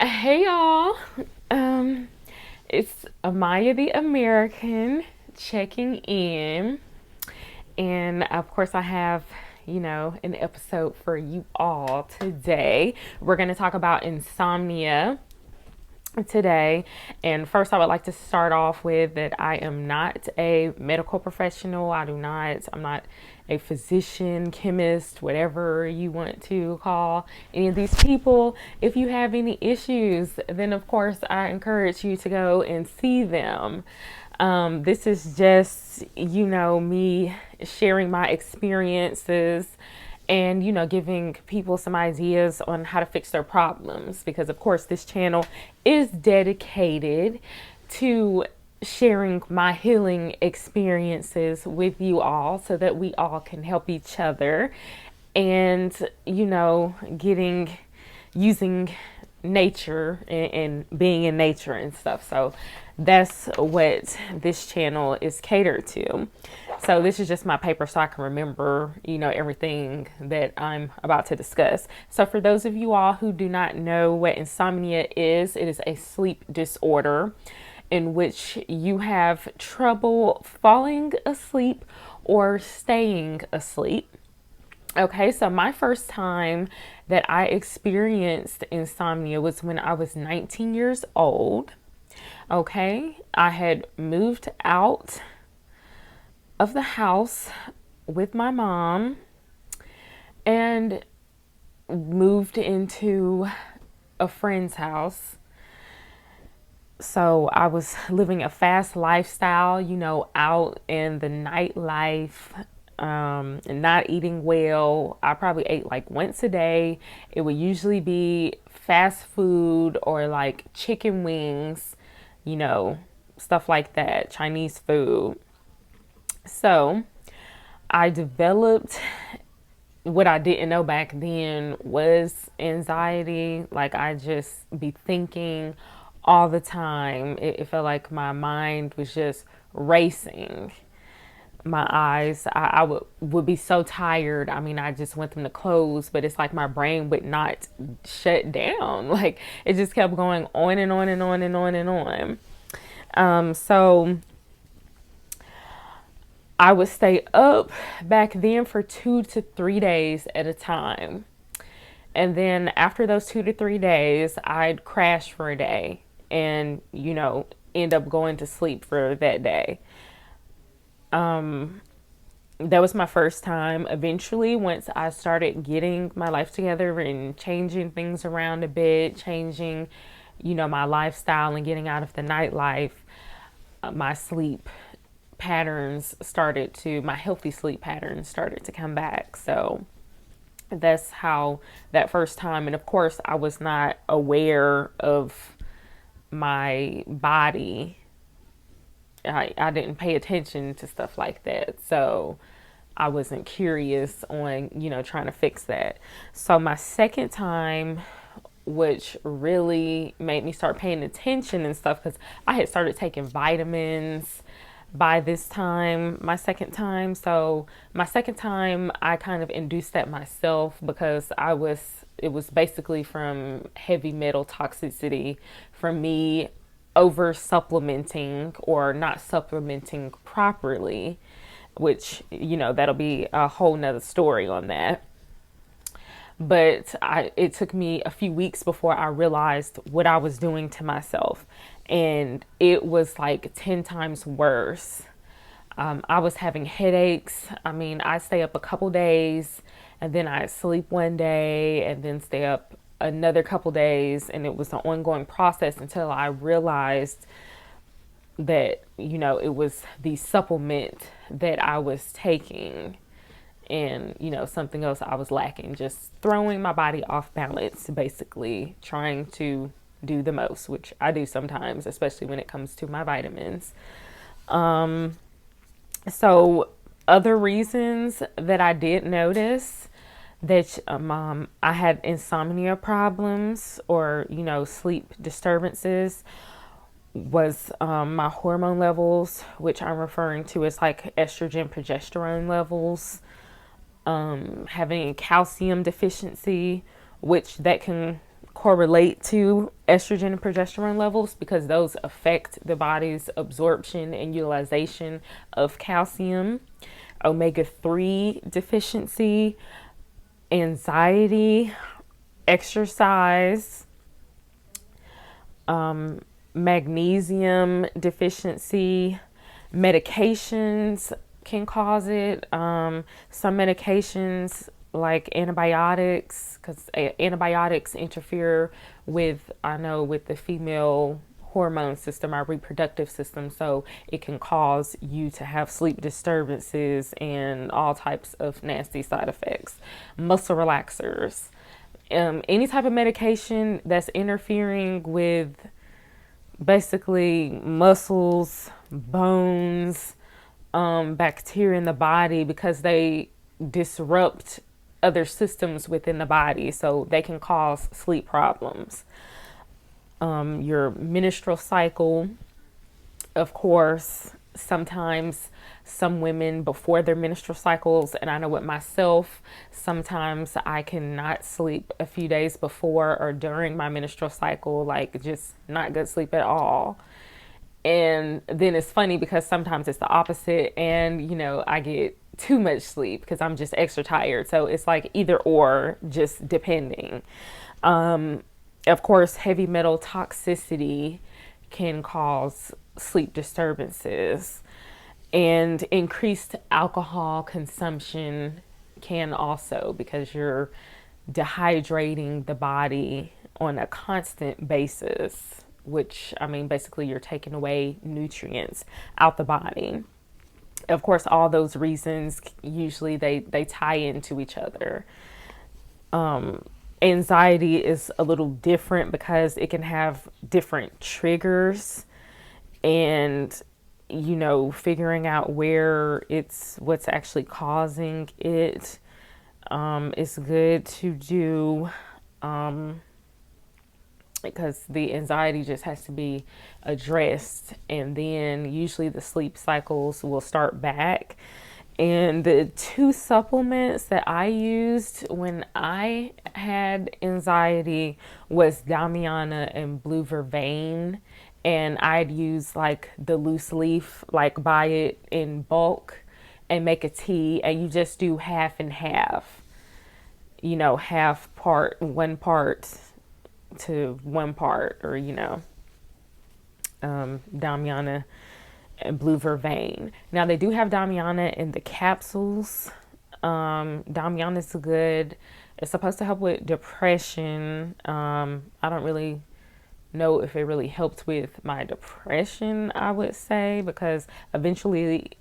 Hey y'all. Um, it's Amaya the American checking in. And of course, I have, an episode for you all today. We're going to talk about insomnia today. And first, I would like to start off with that I am not a medical professional. I'm not a physician, chemist, whatever you want to call any of these people. If you have any issues, then of course, I encourage you to go and see them. This is just, me sharing my experiences and giving people some ideas on how to fix their problems, because of course this channel is dedicated to sharing my healing experiences with you all so that we all can help each other and getting using nature and being in nature and stuff. So that's what this channel is catered to. So this is just my paper so I can remember, everything that I'm about to discuss. So for those of you all who do not know what insomnia is, it is a sleep disorder in which you have trouble falling asleep or staying asleep. Okay, so my first time that I experienced insomnia was when I was 19 years old. Okay, I had moved out of the house with my mom and moved into a friend's house. So I was living a fast lifestyle, out in the nightlife, and not eating well. I probably ate like once a day. It would usually be fast food or like chicken wings, stuff like that, Chinese food. So I developed what I didn't know back then was anxiety. Like I just be thinking all the time. It felt like my mind was just racing. My eyes, I would be so tired. I mean, I just want them to close, but it's like my brain would not shut down. Like it just kept going on and on and on and on and on. So I would stay up back then for 2 to 3 days at a time. And then after those 2 to 3 days, I'd crash for a day and, end up going to sleep for that day. That was my first time. Eventually, once I started getting my life together and changing things around a bit, changing, my lifestyle and getting out of the nightlife, my sleep patterns my healthy sleep patterns started to come back. So that's how that first time, and of course, I was not aware of my body. I didn't pay attention to stuff like that. So I wasn't curious on, trying to fix that. So my second time, which really made me start paying attention and stuff, because I had started taking vitamins by this time, my second time. So my second time, I kind of induced that myself because it was basically from heavy metal toxicity from me over supplementing or not supplementing properly, which, that'll be a whole nother story on that. But it took me a few weeks before I realized what I was doing to myself. And it was like 10 times worse. I was having headaches. I mean, I stay up a couple days and then I sleep one day and then stay up another couple days. And it was an ongoing process until I realized that, it was the supplement that I was taking and, something else I was lacking, just throwing my body off balance, basically trying to do the most, which I do sometimes, especially when it comes to my vitamins. So other reasons that I did notice that I had insomnia problems or, sleep disturbances was my hormone levels, which I'm referring to as like estrogen, progesterone levels, having a calcium deficiency, which that can correlate to estrogen and progesterone levels because those affect the body's absorption and utilization of calcium. Omega-3 deficiency, anxiety, exercise, magnesium deficiency, medications can cause it. Some medications like antibiotics, because antibiotics interfere with, I know, with the female hormone system, our reproductive system, so it can cause you to have sleep disturbances and all types of nasty side effects. Muscle relaxers, any type of medication that's interfering with basically muscles, bones, bacteria in the body, because they disrupt other systems within the body, so they can cause sleep problems. Your menstrual cycle, of course, sometimes some women before their menstrual cycles, and I know with myself, sometimes I cannot sleep a few days before or during my menstrual cycle, like just not good sleep at all. And then it's funny because sometimes it's the opposite, and I get too much sleep because I'm just extra tired. So it's like either or, just depending. Of course, heavy metal toxicity can cause sleep disturbances, and increased alcohol consumption can also, because you're dehydrating the body on a constant basis, which, I mean, basically you're taking away nutrients out the body. Of course, all those reasons usually they tie into each other. Anxiety is a little different because it can have different triggers, and figuring out what's actually causing it is good to do, because the anxiety just has to be addressed, and then usually the sleep cycles will start back. And the two supplements that I used when I had anxiety was Damiana and Blue Vervain. And I'd use like the loose leaf, like buy it in bulk and make a tea, and you just do half and half. Half part, one part to one part, or Damiana and Blue Vervain. Now they do have Damiana in the capsules. Damiana is good. It's supposed to help with depression. I don't really know if it really helped with my depression, I would say, because eventually,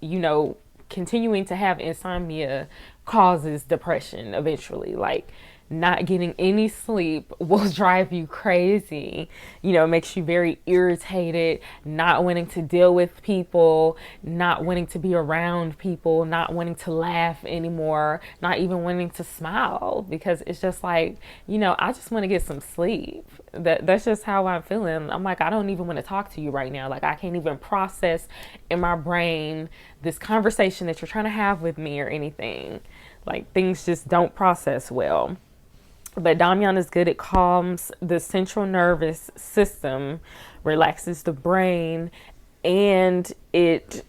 continuing to have insomnia causes depression eventually. Like, not getting any sleep will drive you crazy. It makes you very irritated, not wanting to deal with people, not wanting to be around people, not wanting to laugh anymore, not even wanting to smile, because it's just like, I just want to get some sleep. That's just how I'm feeling. I'm like, I don't even want to talk to you right now. Like, I can't even process in my brain this conversation that you're trying to have with me or anything. Like, things just don't process well. But Damiana is good. It calms the central nervous system, relaxes the brain, and it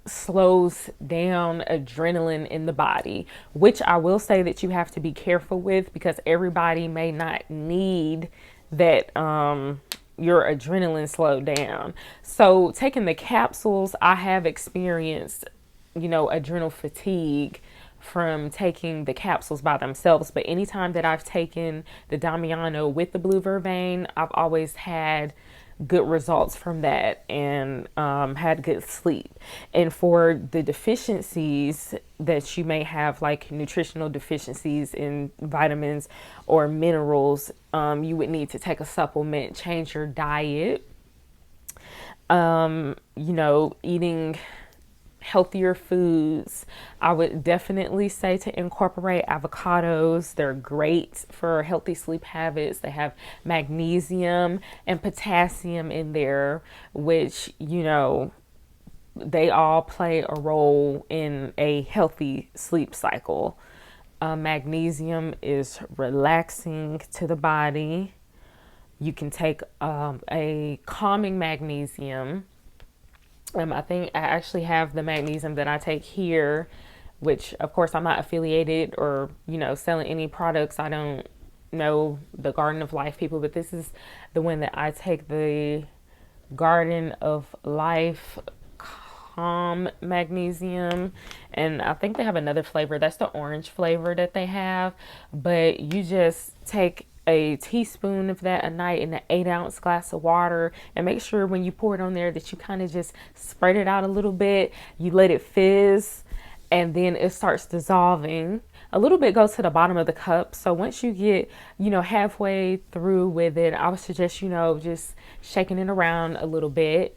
slows down adrenaline in the body, which I will say that you have to be careful with, because everybody may not need that your adrenaline slowed down. So taking the capsules, I have experienced, adrenal fatigue from taking the capsules by themselves. But anytime that I've taken the Damiano with the Blue Vervain, I've always had good results from that, and had good sleep. And for the deficiencies that you may have, like nutritional deficiencies in vitamins or minerals, you would need to take a supplement, change your diet, eating healthier foods. I would definitely say to incorporate avocados. They're great for healthy sleep habits. They have magnesium and potassium in there, which, they all play a role in a healthy sleep cycle. Magnesium is relaxing to the body. You can take a calming magnesium. I think I actually have the magnesium that I take here, which of course I'm not affiliated or, selling any products. I don't know the Garden of Life people, but this is the one that I take, the Garden of Life Calm Magnesium. And I think they have another flavor. That's the orange flavor that they have. But you just take a teaspoon of that a night in an 8-ounce glass of water, and make sure when you pour it on there that you kind of just spread it out a little bit. You let it fizz, and then it starts dissolving. A little bit goes to the bottom of the cup. So once you get, halfway through with it, I would suggest, just shaking it around a little bit,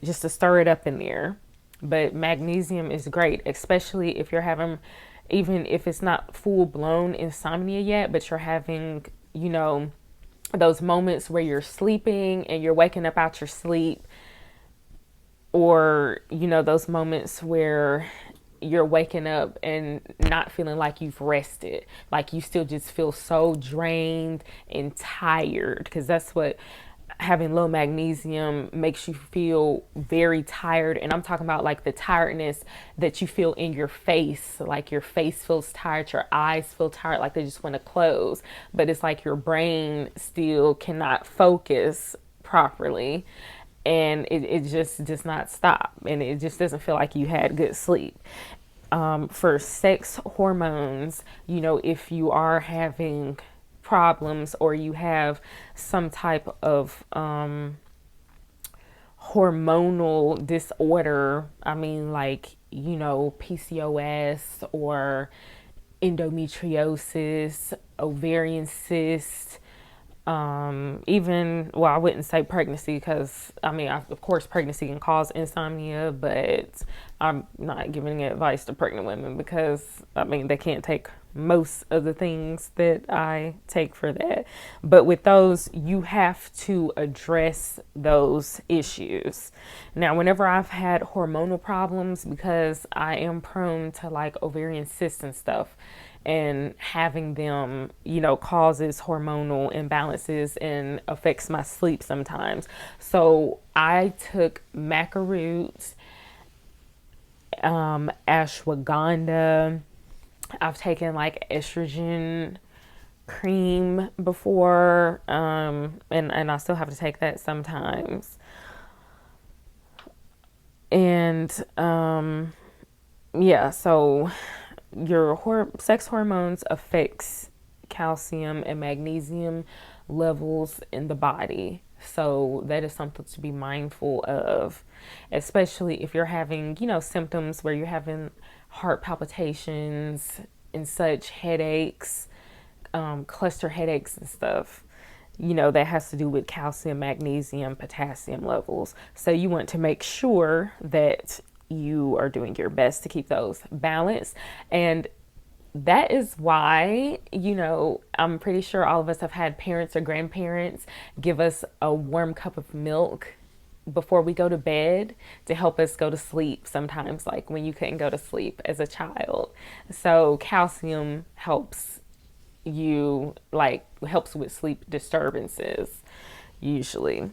just to stir it up in there. But magnesium is great, especially if you're having, even if it's not full blown insomnia yet, but you're having, those moments where you're sleeping and you're waking up out your sleep, or, those moments where you're waking up and not feeling like you've rested, like you still just feel so drained and tired, because that's what having low magnesium makes you feel, very tired. And I'm talking about like the tiredness that you feel in your face, like your face feels tired, your eyes feel tired, like they just want to close, but it's like your brain still cannot focus properly, and it just does not stop, and it just doesn't feel like you had good sleep. For sex hormones, if you are having problems or you have some type of hormonal disorder, I mean, like, PCOS or endometriosis, ovarian cyst, even, well, I wouldn't say pregnancy, because of course pregnancy can cause insomnia, but I'm not giving advice to pregnant women, because they can't take most of the things that I take for that. But with those, you have to address those issues. Now, whenever I've had hormonal problems, because I am prone to like ovarian cysts and stuff, and having them, causes hormonal imbalances and affects my sleep sometimes. So I took maca root, ashwagandha. I've taken like estrogen cream before, and I still have to take that sometimes. And yeah, so your sex hormones affects calcium and magnesium levels in the body. So that is something to be mindful of, especially if you're having, symptoms where you're having heart palpitations and such, headaches, cluster headaches and stuff. That has to do with calcium, magnesium, potassium levels. So you want to make sure that you are doing your best to keep those balanced. And that is why, I'm pretty sure all of us have had parents or grandparents give us a warm cup of milk before we go to bed to help us go to sleep sometimes, like when you couldn't go to sleep as a child. So calcium helps helps with sleep disturbances usually.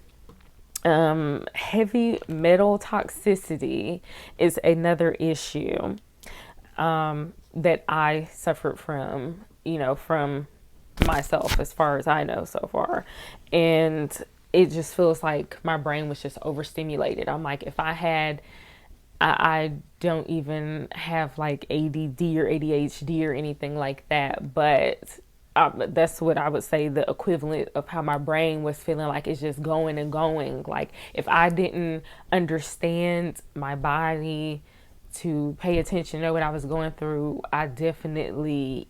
Heavy metal toxicity is another issue that I suffered from, from myself, as far as I know so far. And it just feels like my brain was just overstimulated. I'm like, if I don't even have like ADD or ADHD or anything like that, but that's what I would say the equivalent of how my brain was feeling, like it's just going and going. Like if I didn't understand my body to pay attention, know what I was going through, I definitely,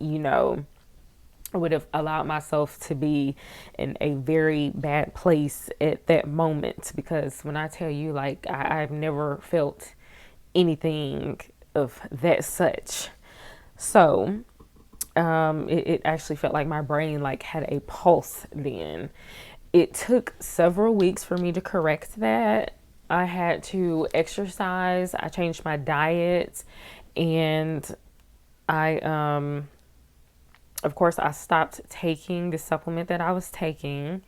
would have allowed myself to be in a very bad place at that moment. Because when I tell you, like, I've never felt anything of that such. So it actually felt like my brain like had a pulse then. It took several weeks for me to correct that. I had to exercise, I changed my diet, and I Of course, I stopped taking the supplement that I was taking.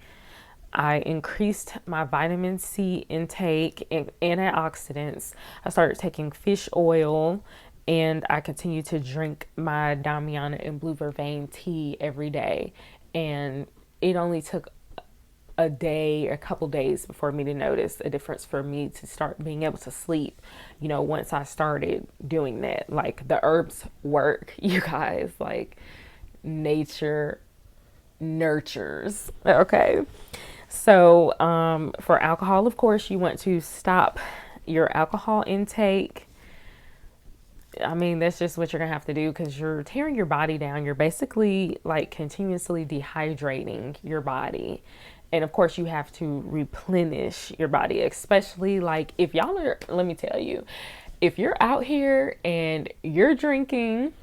I increased my vitamin C intake and antioxidants. I started taking fish oil, and I continue to drink my Damiana and blue vervain tea every day. And it only took a day or a couple days before me to notice a difference for me to start being able to sleep, once I started doing that. Like, the herbs work, you guys. Like, nature nurtures. Okay. So, for alcohol, of course, you want to stop your alcohol intake. I mean, that's just what you're going to have to do because you're tearing your body down. You're basically like continuously dehydrating your body. And of course, you have to replenish your body, especially like if y'all are, let me tell you, if you're out here and you're drinking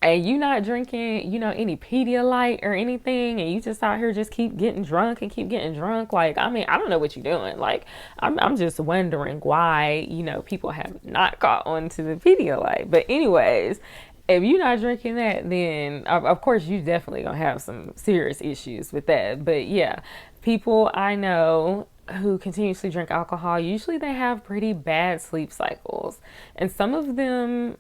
and you not drinking, any Pedialyte or anything, and you just out here just keep getting drunk and keep getting drunk, like, I mean, I don't know what you're doing. Like, I'm just wondering why, people have not caught on to the Pedialyte. But anyways, if you're not drinking that, then of course you definitely gonna have some serious issues with that. But yeah, people I know who continuously drink alcohol, usually they have pretty bad sleep cycles. And some of them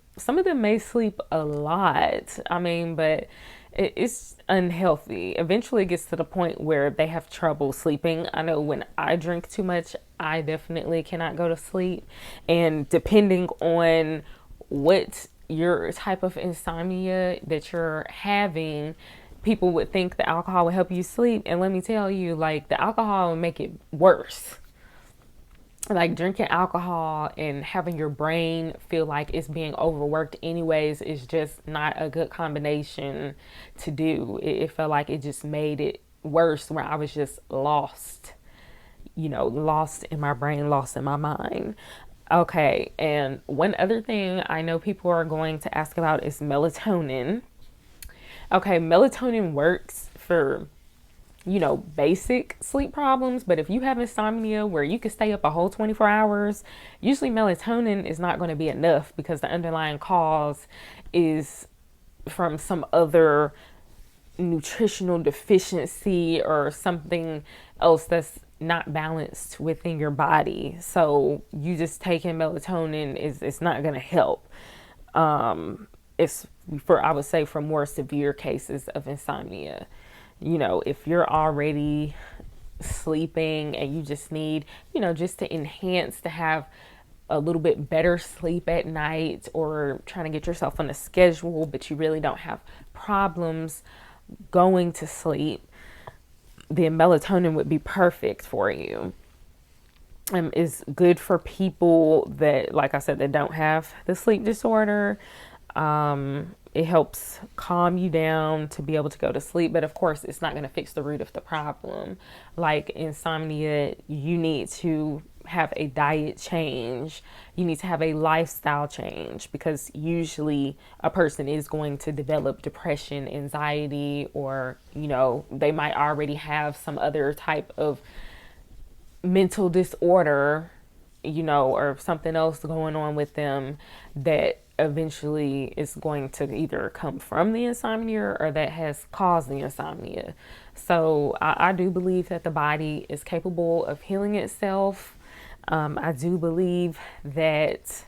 may sleep a lot. I mean, but it's unhealthy. Eventually it gets to the point where they have trouble sleeping. I know when I drink too much, I definitely cannot go to sleep. And depending on what your type of insomnia that you're having, people would think the alcohol would help you sleep. And let me tell you, like, the alcohol will make it worse. Like, drinking alcohol and having your brain feel like it's being overworked anyways is just not a good combination to do. It felt like it just made it worse, where I was just lost, lost in my brain, lost in my mind. Okay, and one other thing I know people are going to ask about is melatonin. Okay, melatonin works for, basic sleep problems, but if you have insomnia where you can stay up a whole 24 hours, usually melatonin is not going to be enough because the underlying cause is from some other nutritional deficiency or something else that's not balanced within your body. So you just taking melatonin is it's not going to help. It's for, I would say, for more severe cases of insomnia. If you're already sleeping and you just need, just to enhance, to have a little bit better sleep at night, or trying to get yourself on a schedule, but you really don't have problems going to sleep, then melatonin would be perfect for you. Is good for people that, like I said, that don't have the sleep disorder. It helps calm you down to be able to go to sleep. But of course, it's not going to fix the root of the problem. Like insomnia, you need to have a diet change. You need to have a lifestyle change, because usually a person is going to develop depression, anxiety, or, they might already have some other type of mental disorder, or something else going on with them that eventually is going to either come from the insomnia or that has caused the insomnia. So I do believe that the body is capable of healing itself. I do believe that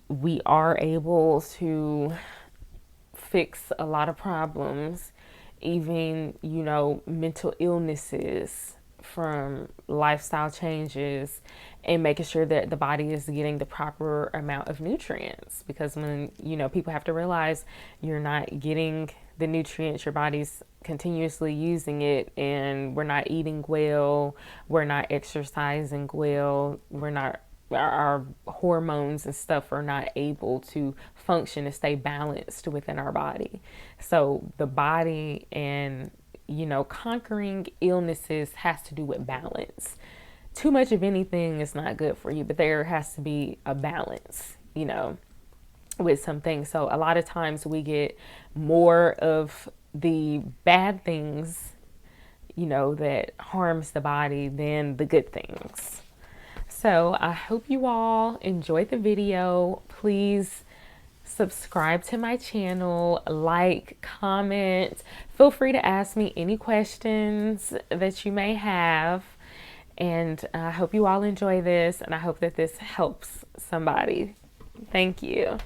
we are able to fix a lot of problems, even, mental illnesses, from lifestyle changes and making sure that the body is getting the proper amount of nutrients. Because when, people have to realize you're not getting the nutrients, your body's continuously using it, and we're not eating well, we're not exercising well, our hormones and stuff are not able to function and stay balanced within our body. So the body and, conquering illnesses has to do with balance. Too much of anything is not good for you, but there has to be a balance, with some things. So a lot of times we get more of the bad things, that harms the body than the good things. So I hope you all enjoyed the video. Please subscribe to my channel, like, comment. Feel free to ask me any questions that you may have. And I hope you all enjoy this, and I hope that this helps somebody. Thank you.